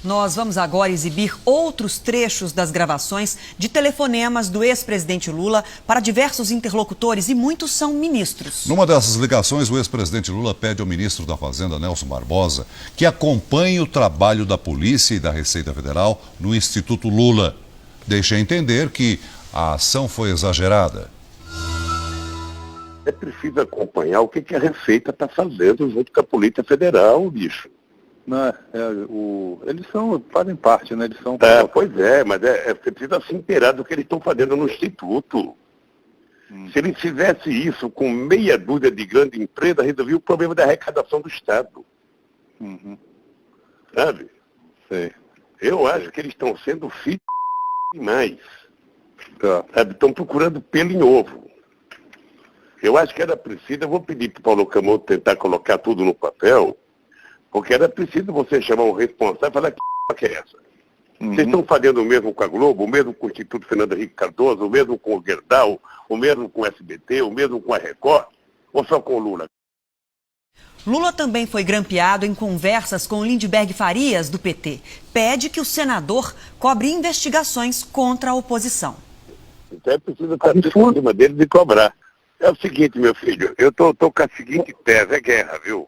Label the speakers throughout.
Speaker 1: Nós vamos agora exibir outros trechos das gravações de telefonemas do ex-presidente Lula para diversos interlocutores e muitos são ministros.
Speaker 2: Numa dessas ligações, o ex-presidente Lula pede ao ministro da Fazenda, Nelson Barbosa, que acompanhe o trabalho da Polícia e da Receita Federal no Instituto Lula. Deixa entender que a ação foi exagerada.
Speaker 3: É preciso acompanhar o que a Receita está fazendo junto com a Polícia Federal, bicho.
Speaker 4: Não, eles fazem parte, né? Eles são...
Speaker 3: Pois é, mas você precisa se inteirar do que eles estão fazendo no Instituto. Se eles fizessem isso com meia dúzia de grandes empresas, resolvia o problema da arrecadação do Estado. Sabe?
Speaker 4: Sei.
Speaker 3: Eu acho que eles estão sendo filhos demais. Sabe? Estão procurando pelo em ovo. Eu acho que era preciso, eu vou pedir para o Paulo Camoto tentar colocar tudo no papel, porque era preciso você chamar um responsável e falar que é essa. Vocês estão fazendo o mesmo com a Globo, o mesmo com o Instituto Fernando Henrique Cardoso, o mesmo com o Gerdau, o mesmo com o SBT, o mesmo com a Record, ou só com o Lula?
Speaker 1: Lula também foi grampeado em conversas com Lindbergh Farias, do PT. Pede que o senador cobre investigações contra a oposição.
Speaker 3: Então é preciso estar em cima deles e cobrar. É o seguinte, meu filho, eu tô com a seguinte tese, é guerra, viu?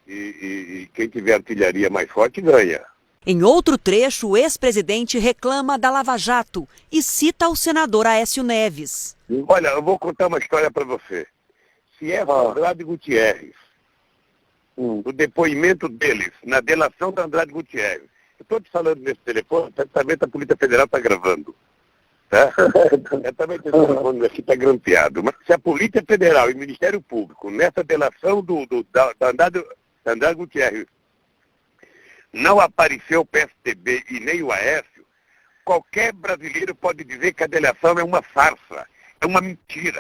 Speaker 3: E quem tiver artilharia mais forte ganha.
Speaker 1: Em outro trecho, o ex-presidente reclama da Lava Jato e cita o senador Aécio Neves.
Speaker 3: Olha, eu vou contar uma história para você. Se é Andrade Gutierrez, o depoimento deles na delação da Andrade Gutierrez, eu estou te falando nesse telefone, certamente a Polícia Federal está gravando. Tá? Certamente esse telefone aqui está grampeado. Mas se a Polícia Federal e o Ministério Público, nessa delação da Andrade Gutierrez, não apareceu o PSDB e nem o Aécio, qualquer brasileiro pode dizer que a delação é uma farsa, é uma mentira.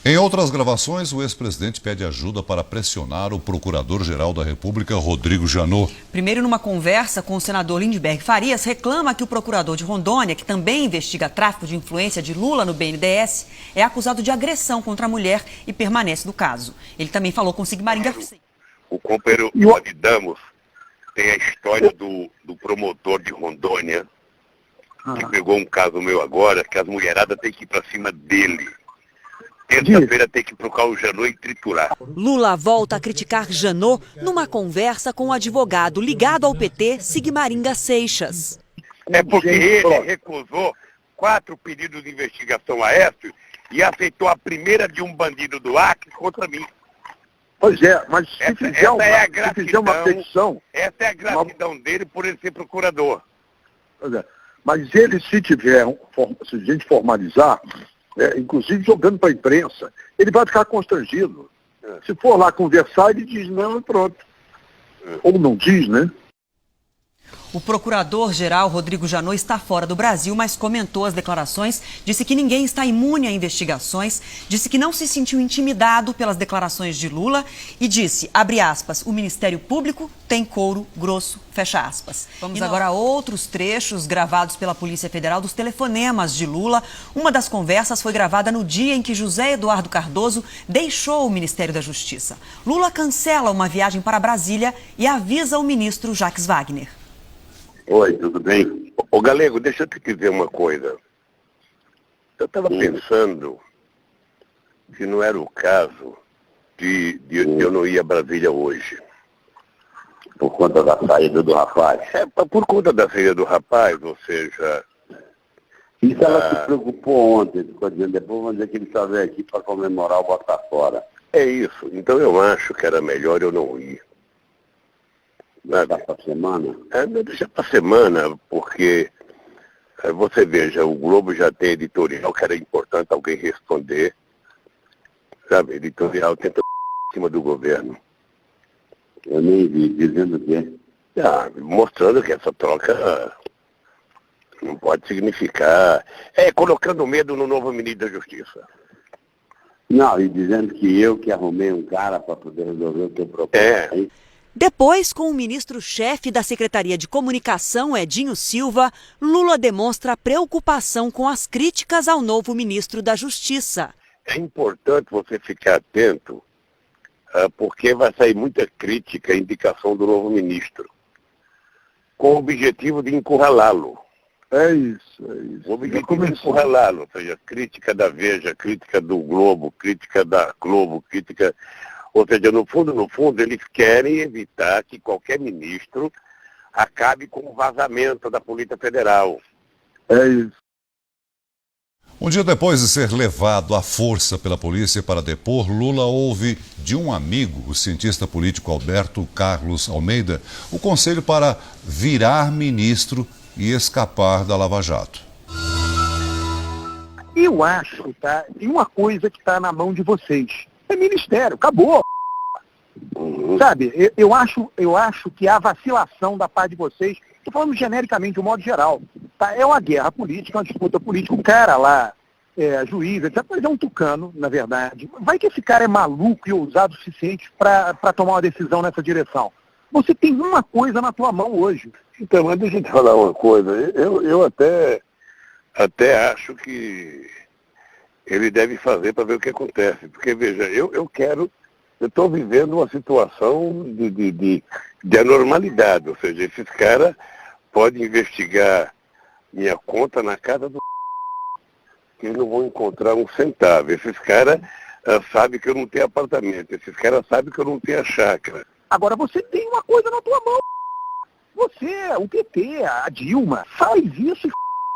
Speaker 2: Em outras gravações, o ex-presidente pede ajuda para pressionar o procurador-geral da República, Rodrigo Janot.
Speaker 1: Primeiro, numa conversa com o senador Lindbergh Farias, reclama que o procurador de Rondônia, que também investiga tráfico de influência de Lula no BNDES, é acusado de agressão contra a mulher e permanece no caso. Ele também falou com Sigmaringa.
Speaker 3: O companheiro Rod Damos tem a história do promotor de Rondônia, que pegou um caso meu agora, que as mulheradas têm que ir para cima dele. Terça-feira tem que procurar o Janot e triturar.
Speaker 1: Lula volta a criticar Janot numa conversa com o advogado ligado ao PT, Sigmaringa Seixas.
Speaker 3: É porque ele recusou 4 pedidos de investigação a Aécio e aceitou a primeira de um bandido do Acre contra mim.
Speaker 4: Pois é, mas se fizer uma petição...
Speaker 3: Essa é a gratidão dele por ele ser procurador.
Speaker 4: Pois é, mas ele, se a gente formalizar... inclusive jogando para a imprensa, ele vai ficar constrangido. Se for lá conversar, ele diz não e pronto. Ou não diz, né?
Speaker 1: O procurador-geral Rodrigo Janot está fora do Brasil, mas comentou as declarações, disse que ninguém está imune a investigações, disse que não se sentiu intimidado pelas declarações de Lula e disse, abre aspas, o Ministério Público tem couro grosso, fecha aspas. Vamos agora a outros trechos gravados pela Polícia Federal dos telefonemas de Lula. Uma das conversas foi gravada no dia em que José Eduardo Cardoso deixou o Ministério da Justiça. Lula cancela uma viagem para Brasília e avisa o ministro Jacques Wagner.
Speaker 3: Oi, tudo bem? Ô Galego, deixa eu te dizer uma coisa. Eu estava pensando que não era o caso de eu não ir a Brasília hoje.
Speaker 4: Por conta da saída do rapaz.
Speaker 3: Por conta da saída do rapaz, ou seja...
Speaker 4: Isso ela se preocupou ontem, depois vão dizer que ele só veio aqui para comemorar o botar fora.
Speaker 3: É isso, então eu acho que era melhor eu não ir.
Speaker 4: Deixar para semana?
Speaker 3: Deixar para semana, porque você veja, o Globo já tem editorial que era importante alguém responder. Sabe, editorial tenta em cima do governo.
Speaker 4: Eu nem vi, dizendo o quê?
Speaker 3: Mostrando que essa troca não pode significar... colocando medo no novo ministro da Justiça.
Speaker 4: Não, e dizendo que eu que arrumei um cara para poder resolver o teu problema.
Speaker 1: Depois, com o ministro-chefe da Secretaria de Comunicação, Edinho Silva, Lula demonstra preocupação com as críticas ao novo ministro da Justiça.
Speaker 3: É importante você ficar atento, porque vai sair muita crítica à indicação do novo ministro. com o objetivo de encurralá-lo.
Speaker 4: É isso.
Speaker 3: O objetivo de encurralá-lo, ou seja, crítica da Veja, crítica do Globo, crítica da Globo, crítica... Ou seja, no fundo, eles querem evitar que qualquer ministro acabe com o vazamento da Polícia Federal.
Speaker 4: É isso.
Speaker 2: Um dia depois de ser levado à força pela polícia para depor, Lula ouve de um amigo, o cientista político Alberto Carlos Almeida, o conselho para virar ministro e escapar da Lava Jato.
Speaker 4: Eu acho, tá? Tem uma coisa que está na mão de vocês. É ministério, acabou. Sabe, eu acho que a vacilação da parte de vocês, estou falando genericamente, de um modo geral, tá? É uma guerra política, uma disputa política, um cara lá, juiz, etc., mas é um tucano, na verdade. Vai que esse cara é maluco e ousado o suficiente para tomar uma decisão nessa direção. Você tem uma coisa na tua mão hoje.
Speaker 3: Então, mas deixa eu te falar uma coisa. Eu até acho que ele deve fazer para ver o que acontece. Porque, veja, eu estou vivendo uma situação de anormalidade. Ou seja, esses caras podem investigar minha conta na casa do que eles não vão encontrar um centavo. Esses caras sabem que eu não tenho apartamento. Esses caras sabem que eu não tenho a chácara.
Speaker 4: Agora você tem uma coisa na tua mão. Você, o PT, a Dilma, faz isso.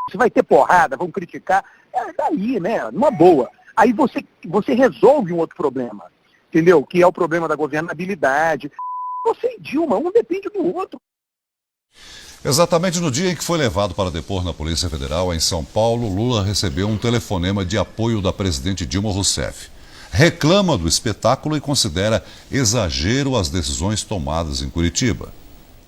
Speaker 4: Você vai ter porrada, vão criticar. É daí, né? Numa boa. Aí você resolve um outro problema. Entendeu? Que é o problema da governabilidade. Você e Dilma, um depende do outro.
Speaker 2: Exatamente no dia em que foi levado para depor na Polícia Federal, em São Paulo, Lula recebeu um telefonema de apoio da presidente Dilma Rousseff. Reclama do espetáculo e considera exagero as decisões tomadas em Curitiba.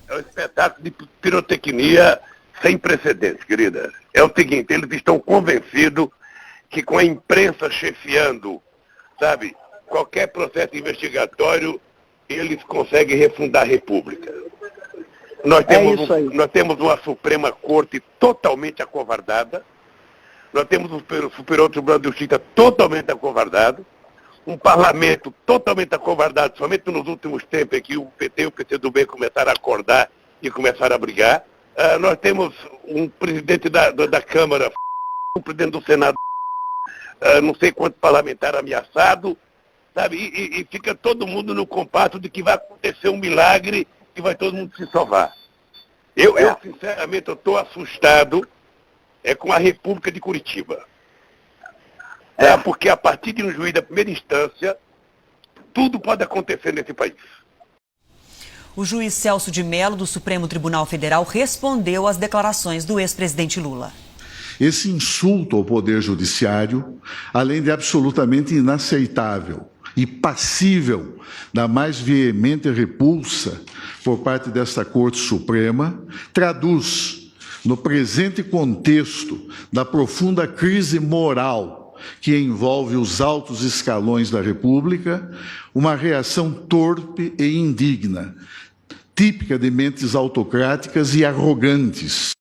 Speaker 3: É um espetáculo de pirotecnia sem precedentes, querida. É o seguinte, eles estão convencidos que com a imprensa chefiando, sabe, qualquer processo investigatório, eles conseguem refundar a República. Nós temos uma Suprema Corte totalmente acovardada, nós temos o Superior Tribunal de Justiça totalmente acovardado, um parlamento totalmente acovardado, somente nos últimos tempos que o PT e o PCdoB começaram a acordar e começaram a brigar. Nós temos um presidente da Câmara, um presidente do Senado, não sei quantos parlamentares ameaçados, sabe? E fica todo mundo no compasso de que vai acontecer um milagre e vai todo mundo se salvar. Eu sinceramente, estou assustado com a República de Curitiba. Porque a partir de um juiz da primeira instância, tudo pode acontecer nesse país.
Speaker 1: O juiz Celso de Mello, do Supremo Tribunal Federal, respondeu às declarações do ex-presidente Lula.
Speaker 5: Esse insulto ao Poder Judiciário, além de absolutamente inaceitável e passível da mais veemente repulsa por parte desta Corte Suprema, traduz, no presente contexto da profunda crise moral que envolve os altos escalões da República, uma reação torpe e indigna, típica de mentes autocráticas e arrogantes.